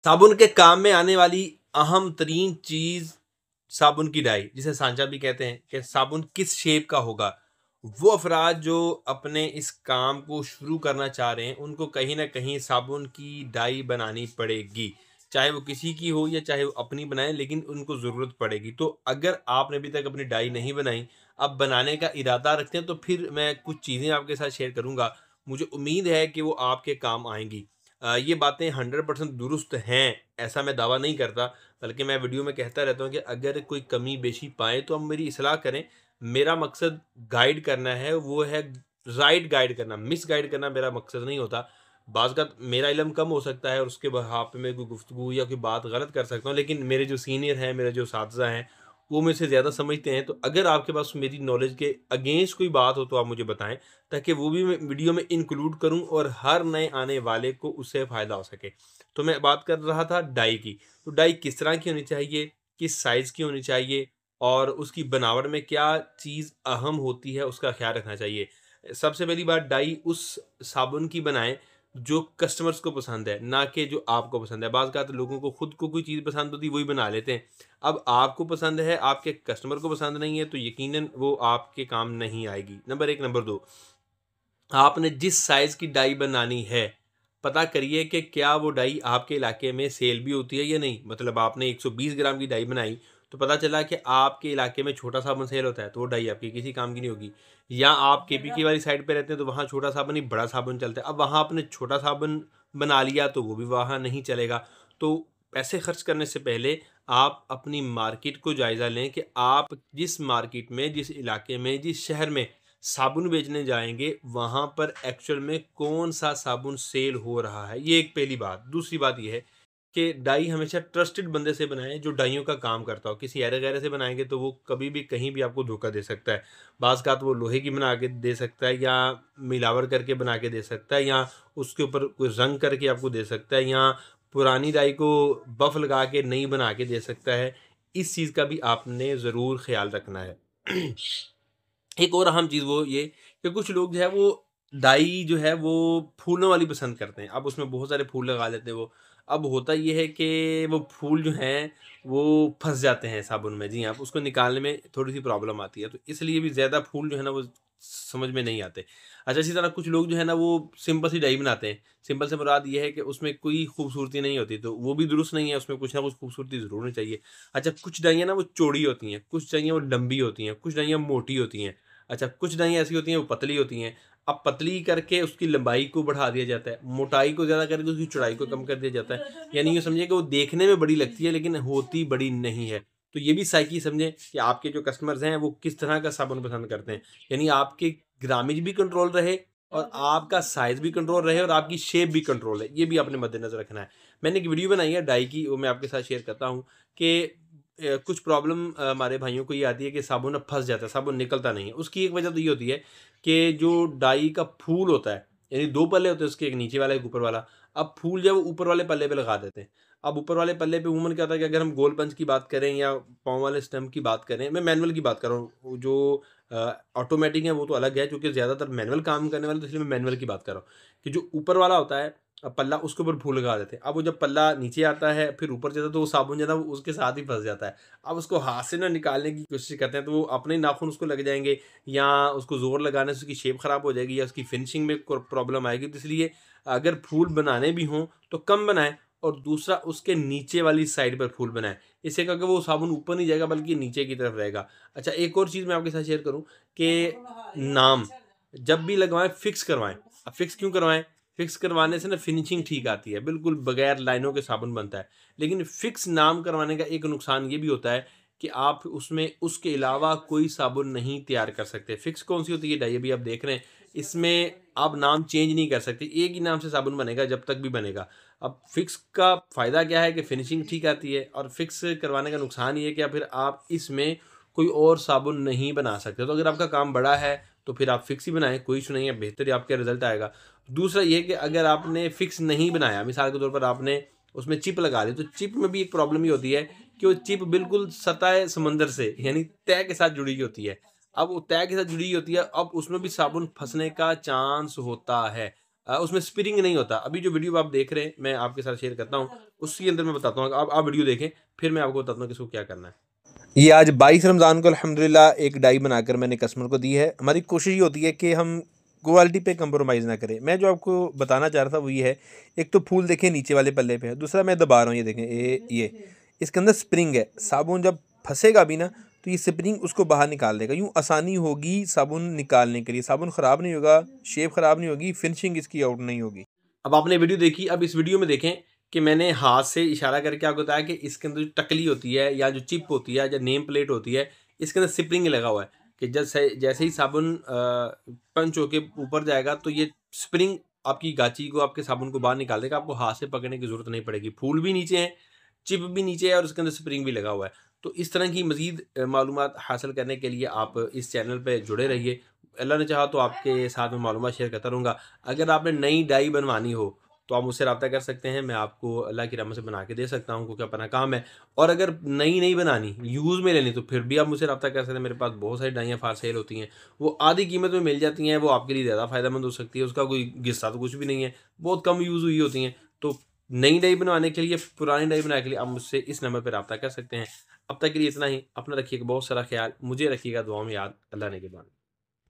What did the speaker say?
साबुन के काम में आने वाली अहम तरीन चीज साबुन की डाई, जिसे सांचा भी कहते हैं, कि साबुन किस शेप का होगा। वो अफराद जो अपने इस काम को शुरू करना चाह रहे हैं उनको कहीं ना कहीं साबुन की डाई बनानी पड़ेगी, चाहे वो किसी की हो या चाहे वो अपनी बनाए, लेकिन उनको ज़रूरत पड़ेगी। तो अगर आपने अभी तक अपनी डाई नहीं बनाई, अब बनाने का इरादा रखते हैं, तो फिर मैं कुछ चीज़ें आपके साथ शेयर करूंगा। मुझे उम्मीद है कि वो आपके काम आएंगी। ये बातें 100% दुरुस्त हैं ऐसा मैं दावा नहीं करता, बल्कि मैं वीडियो में कहता रहता हूँ कि अगर कोई कमी बेशी पाएँ तो आप मेरी इस्लाह करें। मेरा मकसद गाइड करना है, वो है राइट गाइड करना, मिस गाइड करना मेरा मकसद नहीं होता। बाज़ का मेरा इल्म कम हो सकता है और उसके बहाव पे मैं कोई गुफ्तगू या कोई बात गलत कर सकता हूँ, लेकिन मेरे जो सीनियर हैं, मेरे जो साथी हैं, वो मुझसे ज़्यादा समझते हैं। तो अगर आपके पास मेरी नॉलेज के अगेंस्ट कोई बात हो तो आप मुझे बताएं, ताकि वो भी मैं वीडियो में इंक्लूड करूं और हर नए आने वाले को उससे फ़ायदा हो सके। तो मैं बात कर रहा था डाई की। तो डाई किस तरह की होनी चाहिए, किस साइज़ की होनी चाहिए और उसकी बनावट में क्या चीज़ अहम होती है, उसका ख्याल रखना चाहिए। सबसे पहली बात, डाई उस साबुन की बनाएं जो कस्टमर्स को पसंद है, ना कि जो आपको पसंद है। बाज़ तो लोगों को खुद को कोई चीज़ पसंद होती है वही बना लेते हैं। अब आपको पसंद है, आपके कस्टमर को पसंद नहीं है, तो यकीनन वो आपके काम नहीं आएगी। नंबर 1। नंबर 2, आपने जिस साइज़ की डाई बनानी है, पता करिए कि क्या वो डाई आपके इलाके में सेल भी होती है या नहीं। मतलब आपने 120 ग्राम की डाई बनाई, तो पता चला कि आपके इलाके में छोटा साबुन सेल होता है, तो वो डाई आपकी किसी काम की नहीं होगी। या आप केपीके वाली साइड पे रहते हैं, तो वहाँ छोटा साबुन ही बड़ा साबुन चलता है। अब वहाँ आपने छोटा साबुन बना लिया, तो वो भी वहाँ नहीं चलेगा। तो पैसे खर्च करने से पहले आप अपनी मार्केट को जायज़ा लें कि आप जिस मार्केट में, जिस इलाके में, जिस शहर में साबुन बेचने जाएँगे, वहाँ पर एक्चुअल में कौन-सा साबुन सेल हो रहा है, ये एक पहली बात। दूसरी बात ये है कि डाई हमेशा ट्रस्टेड बंदे से बनाएँ, जो डाइयों का काम करता हो। किसी ऐरे-गैरे से बनाएँगे तो वो कभी भी कहीं भी आपको धोखा दे सकता है। बाज़-औक़ात वो लोहे की बना के दे सकता है, या मिलावट करके बना के दे सकता है, या उसके ऊपर कोई रंग करके आपको दे सकता है, या पुरानी डाई को बफ़ लगा के नई बना के दे सकता है। इस चीज़ का भी आपने ज़रूर ख़्याल रखना है। एक और अहम चीज़ वो ये कि कुछ लोग जो है वो डाई जो है वो फूलों वाली पसंद करते हैं। अब उसमें बहुत सारे फूल लगा लेते हैं वो। अब होता ये है कि वो फूल जो हैं वो फँस जाते हैं साबुन में। जी हाँ, उसको निकालने में थोड़ी-सी प्रॉब्लम आती है। तो इसलिए भी ज़्यादा फूल जो है ना वो समझ में नहीं आते। अच्छा, इसी तरह कुछ लोग जो है ना वो सिंपल सी डाई बनाते हैं। सिंपल से मुराद ये है कि उसमें कोई खूबसूरती नहीं होती, तो वो भी दुरुस्त नहीं है, उसमें कुछ ना कुछ खूबसूरती ज़रूर होनी चाहिए। अच्छा, कुछ डाइयाँ ना वो चौड़ी होती हैं, कुछ डाइयाँ वो लंबी होती हैं, कुछ डाइयाँ मोटी होती हैं। अच्छा, कुछ डाइयाँ ऐसी होती हैं वो पतली होती हैं। अब पतली करके उसकी लंबाई को बढ़ा दिया जाता है, मोटाई को ज़्यादा करके उसकी चौड़ाई को कम कर दिया जाता है। यानी ये समझिए कि वो देखने में बड़ी लगती है लेकिन होती बड़ी नहीं है। तो ये भी साइकी समझें कि आपके जो कस्टमर्स हैं वो किस तरह का साबुन पसंद करते हैं। यानी आपके ग्रामेज भी कंट्रोल रहे और आपका साइज़ भी कंट्रोल रहे और आपकी शेप भी कंट्रोल है। ये भी आपने मद्देनज़र रखना है। मैंने एक वीडियो बनाई है डाई की, वो मैं आपके साथ शेयर करता हूँ कि कुछ प्रॉब्लम हमारे भाइयों को ये आती है कि साबुन अब फँस जाता है, साबुन निकलता नहीं है। उसकी एक वजह तो ये होती है कि जो डाई का फूल होता है, यानी 2 पल्ले होते हैं उसके, एक नीचे वाला, एक ऊपर वाला। अब फूल जो है वो ऊपर वाले पल्ले पे लगा देते हैं। अब ऊपर वाले पल्ले पे अमूमन क्या होता है कि अगर हम गोल पंच की बात करें या पाँव वाले स्टंप की बात करें, मैं मैनुअल की बात कर रहा हूँ। वो जो ऑटोमेटिक है वो तो अलग है, क्योंकि ज़्यादातर मैनुअल काम करने वाले, तो इसलिए मैं मैनुअल की बात कर रहा हूँ कि जो ऊपर वाला होता है पल्ला, उसके ऊपर फूल लगा देते हैं। अब वो जब पल्ला नीचे आता है फिर ऊपर जाता है, तो वो साबुन जो है ना वो उसके साथ ही फँस जाता है। अब उसको हाथ से ना निकालने की कोशिश करते हैं, तो वो अपने नाखून उसको लग जाएँगे, या उसको ज़ोर लगाने से उसकी शेप ख़राब हो जाएगी, या उसकी फिनिशिंग में प्रॉब्लम आएगी। तो इसलिए अगर फूल बनाने भी हों तो कम बनाएँ, और दूसरा उसके नीचे वाली साइड पर फूल बनाएँ। इससे क्या होगा, वो साबुन ऊपर नहीं जाएगा बल्कि नीचे की तरफ रहेगा। अच्छा, एक और चीज़ मैं आपके साथ शेयर करूँ कि नाम जब भी लगवाएँ फिक्स करवाएँ। अब फिक्स क्यों करवाएँ? फिक्स करवाने से ना फिनिशिंग ठीक आती है, बिल्कुल बगैर लाइनों के साबुन बनता है। लेकिन फिक्स नाम करवाने का एक नुकसान ये भी होता है कि आप उसमें उसके अलावा कोई साबुन नहीं तैयार कर सकते। फिक्स कौन-सी होती है डाई, अभी आप देख रहे हैं, इसमें आप नाम चेंज नहीं कर सकते। एक ही नाम से साबुन बनेगा जब तक भी बनेगा। अब फिक्स का फ़ायदा क्या है कि फिनिशिंग ठीक आती है, और फिक्स करवाने का नुकसान ये है कि फिर आप इसमें कोई और साबुन नहीं बना सकते। तो अगर आपका काम बड़ा है तो फिर आप फिक्स ही बनाएँ, कोई इश्यू नहीं है, बेहतर ही आपका रिज़ल्ट आएगा। दूसरा ये है कि अगर आपने फिक्स नहीं बनाया, मिसाल के तौर पर आपने उसमें चिप लगा दी, तो चिप में भी एक प्रॉब्लम ये होती है कि वो चिप बिल्कुल सतह समंदर से, यानी तह के साथ जुड़ी हुई होती है। अब वो तह के साथ जुड़ी हुई होती है, अब उसमें भी साबुन फँसने का चांस होता है। उसमें स्प्रिंग नहीं होता। अभी जो वीडियो आप देख रहे हैं मैं आपके साथ शेयर करता हूँ, उसके अंदर मैं बताता हूँ, आप वीडियो देखें, फिर मैं आपको बताता हूँ कि इसको क्या करना है। ये आज 22 रमज़ान को अल्हम्दुलिल्लाह एक डाई बनाकर मैंने कस्टमर को दी है। हमारी कोशिश ये होती है कि हम क्वालिटी पे कंप्रोमाइज़ ना करें। मैं जो आपको बताना चाह रहा था वो ये है, एक तो फूल देखें नीचे वाले पल्ले पे है, दूसरा मैं दबा रहा हूँ, ये देखें ये इसके अंदर स्प्रिंग है। साबुन जब फंसेगा भी ना तो ये स्प्रिंग उसको बाहर निकाल देगा। यूँ आसानी होगी साबुन निकालने के लिए, साबुन ख़राब नहीं होगा, शेप ख़राब नहीं होगी, फिनिशिंग इसकी आउट नहीं होगी। अब आपने वीडियो देखी, अब इस वीडियो में देखें कि मैंने हाथ से इशारा करके आपको बताया कि इसके अंदर जो टकली होती है या जो चिप होती है या नेम प्लेट होती है, इसके अंदर स्प्रिंग लगा हुआ है कि जैसे जैसे ही साबुन पंच होके ऊपर जाएगा तो ये स्प्रिंग आपकी गाची को, आपके साबुन को बाहर निकाल देगा। आपको हाथ से पकड़ने की ज़रूरत नहीं पड़ेगी। फूल भी नीचे है, चिप भी नीचे है और उसके अंदर स्प्रिंग भी लगा हुआ है। तो इस तरह की मज़ीद मालूमात हासिल करने के लिए आप इस चैनल पे जुड़े रहिए। अल्लाह ने चाहा तो आपके साथ में मालूमात शेयर करता रहूँगा। अगर आपने नई डाई बनवानी हो तो आप मुझसे रब्ता कर सकते हैं, मैं आपको अल्लाह की रहमत से बना के दे सकता हूँ, क्योंकि अपना काम है। और अगर नई नहीं बनानी, यूज़ में लेनी, तो फिर भी आप मुझसे रब्ता कर सकते हैं। मेरे पास बहुत सारी डाइयाँ फार सेल होती हैं, वो आधी कीमत में मिल जाती हैं, वो आपके लिए ज़्यादा फ़ायदेमंद हो सकती है। उसका कोई किस्सा तो कुछ भी नहीं है, बहुत कम यूज़ हुई होती हैं। तो नई डाई बनवाने के लिए, पुरानी डाई बनाने के लिए आप मुझसे इस नंबर पर रब्ता कर सकते हैं। अब तक के लिए इतना ही। अपना रखिएगा बहुत सारा ख्याल, मुझे रखिएगा दुआ में याद। अल्लाह ने के बाद।